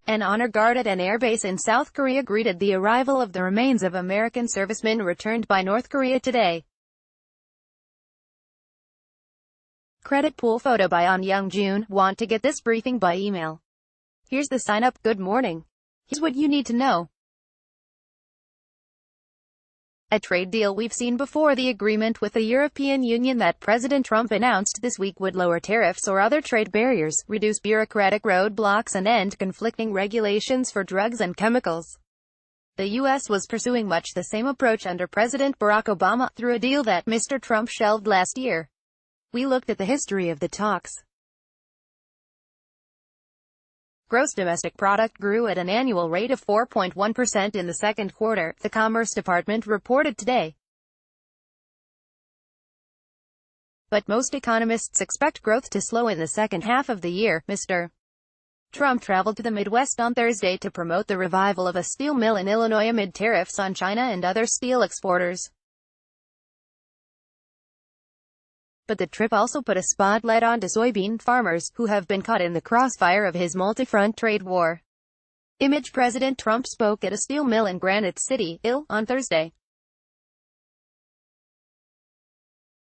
An honor guard at an airbase in South Korea greeted the arrival of the remains of American servicemen returned by North Korea today. Credit pool photo by On Young-jun. Want to get this briefing by email? Here's the sign up. Good morning. Here's what you need to know. A trade deal we've seen before. The agreement with the European Union that President Trump announced this week would lower tariffs or other trade barriers, reduce bureaucratic roadblocks and end conflicting regulations for drugs and chemicals. The U.S. was pursuing much the same approach under President Barack Obama, through a deal that Mr. Trump shelved last year. We looked at the history of the talks. Gross domestic product grew at an annual rate of 4.1% in the second quarter, the Commerce Department reported today. But most economists expect growth to slow in the second half of the year. Mr. Trump traveled to the Midwest on Thursday to promote the revival of a steel mill in Illinois amid tariffs on China and other steel exporters. But the trip also put a spotlight onto soybean farmers, who have been caught in the crossfire of his multi-front trade war. Image. President Trump spoke at a steel mill in Granite City, Ill, on Thursday.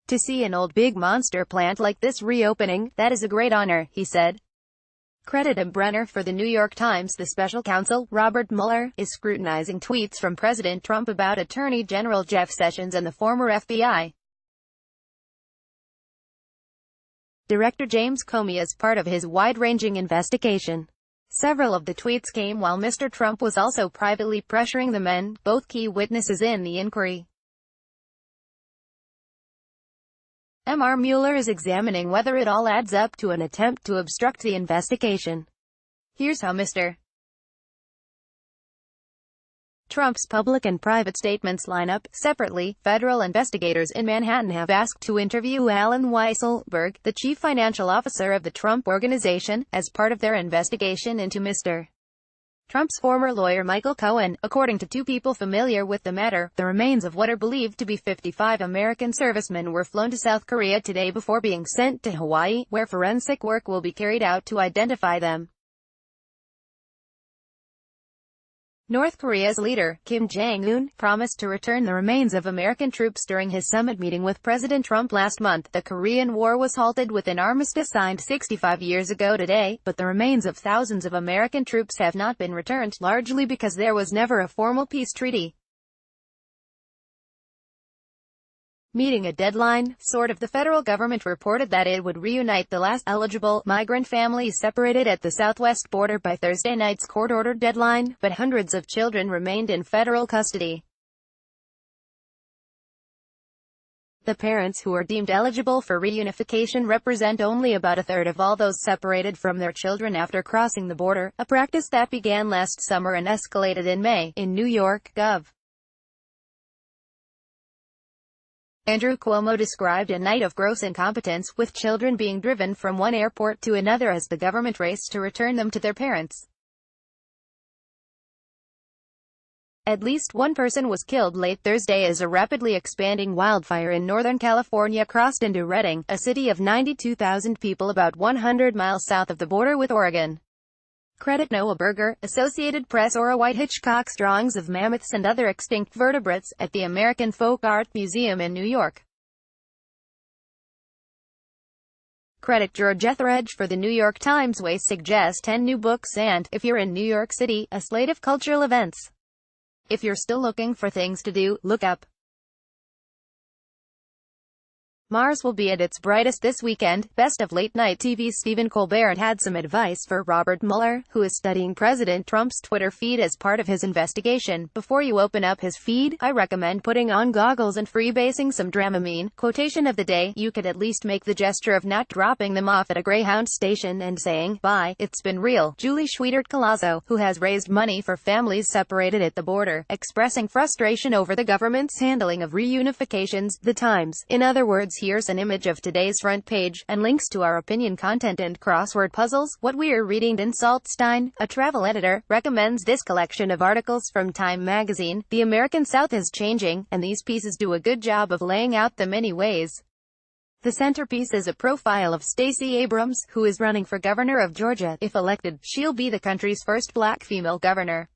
To see an old big monster plant like this reopening, that is a great honor, he said. Credit him. Brenner. For the New York Times, the special counsel, Robert Mueller, is scrutinizing tweets from President Trump about Attorney General Jeff Sessions and the former FBI Director James Comey as part of his wide-ranging investigation. Several of the tweets came while Mr. Trump was also privately pressuring the men, both key witnesses in the inquiry. Mueller is examining whether it all adds up to an attempt to obstruct the investigation. Here's how Mr. Trump's public and private statements line up. Separately, federal investigators in Manhattan have asked to interview Alan Weisselberg, the chief financial officer of the Trump Organization, as part of their investigation into Mr. Trump's former lawyer Michael Cohen. According to two people familiar with the matter, the remains of what are believed to be 55 American servicemen were flown to South Korea today before being sent to Hawaii, where forensic work will be carried out to identify them. North Korea's leader, Kim Jong-un, promised to return the remains of American troops during his summit meeting with President Trump last month. The Korean War was halted with an armistice signed 65 years ago today, but the remains of thousands of American troops have not been returned, largely because there was never a formal peace treaty. Meeting a deadline, the federal government reported that it would reunite the last eligible migrant families separated at the southwest border by Thursday night's court-ordered deadline, but hundreds of children remained in federal custody. The parents who are deemed eligible for reunification represent only about a third of all those separated from their children after crossing the border, a practice that began last summer and escalated in May, in New York. Gov. Andrew Cuomo described a night of gross incompetence, with children being driven from one airport to another as the government raced to return them to their parents. At least one person was killed late Thursday as a rapidly expanding wildfire in Northern California crossed into Redding, a city of 92,000 people about 100 miles south of the border with Oregon. Credit Noah Berger, Associated Press. Ora White Hitchcock's drawings of mammoths and other extinct vertebrates, at the American Folk Art Museum in New York. Credit George Etheredge. For the New York Times. Way suggest 10 new books and, if you're in New York City, a slate of cultural events. If you're still looking for things to do, look up. Mars will be at its brightest this weekend. Best of late-night TV's Stephen Colbert had some advice for Robert Mueller, who is studying President Trump's Twitter feed as part of his investigation. Before you open up his feed, I recommend putting on goggles and freebasing some Dramamine. Quotation of the day: you could at least make the gesture of not dropping them off at a Greyhound station and saying, "Bye, it's been real." Julie Schwietert-Collazo, who has raised money for families separated at the border, expressing frustration over the government's handling of reunifications. The Times. In other words, here's an image of today's front page, and links to our opinion content and crossword puzzles. What we're reading. Dan Saltzstein, a travel editor, recommends this collection of articles from Time magazine. The American South is changing, and these pieces do a good job of laying out the many ways The centerpiece is a profile of Stacey Abrams, who is running for governor of Georgia. If elected, she'll be the country's first black female governor.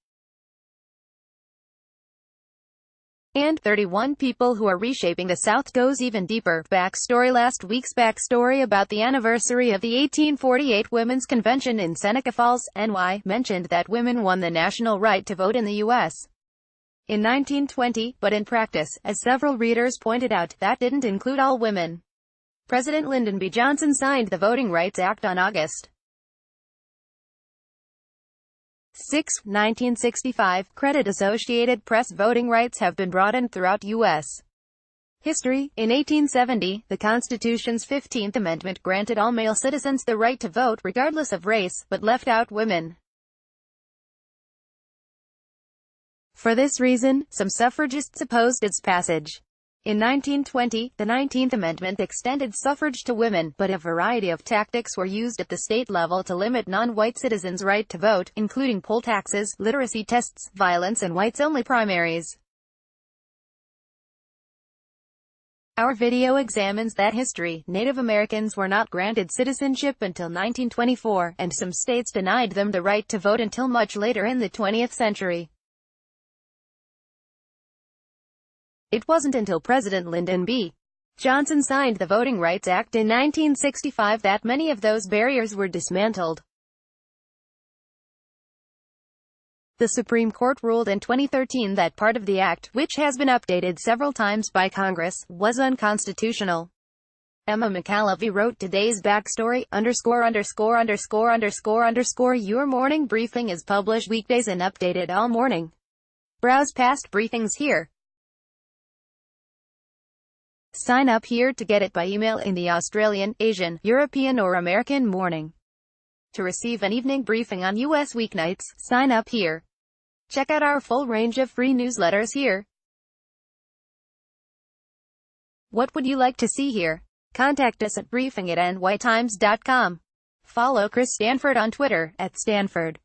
And 31 people who are reshaping the South goes even deeper. Backstory. Last week's backstory about the anniversary of the 1848 Women's Convention in Seneca Falls, NY, mentioned that women won the national right to vote in the U.S. in 1920, but in practice, as several readers pointed out, that didn't include all women. President Lyndon B. Johnson signed the Voting Rights Act on August 6, 1965. Credit. Associated Press. Voting rights have been broadened throughout U.S. history. In 1870, the Constitution's 15th Amendment granted all male citizens the right to vote, regardless of race, but left out women. For this reason, some suffragists opposed its passage. In 1920, the 19th Amendment extended suffrage to women, but a variety of tactics were used at the state level to limit non-white citizens' right to vote, including poll taxes, literacy tests, violence and whites-only primaries. Our video examines that history. Native Americans were not granted citizenship until 1924, and some states denied them the right to vote until much later in the 20th century. It wasn't until President Lyndon B. Johnson signed the Voting Rights Act in 1965 that many of those barriers were dismantled. The Supreme Court ruled in 2013 that part of the act, which has been updated several times by Congress, was unconstitutional. Emma McAlevey wrote today's backstory, ________. Your morning briefing is published weekdays and updated all morning. Browse past briefings here. Sign up here to get it by email in the Australian, Asian, European or American morning. To receive an evening briefing on U.S. weeknights, sign up here. Check out our full range of free newsletters here. What would you like to see here? Contact us at briefing@nytimes.com. Follow Chris Stanford on Twitter, @Stanford.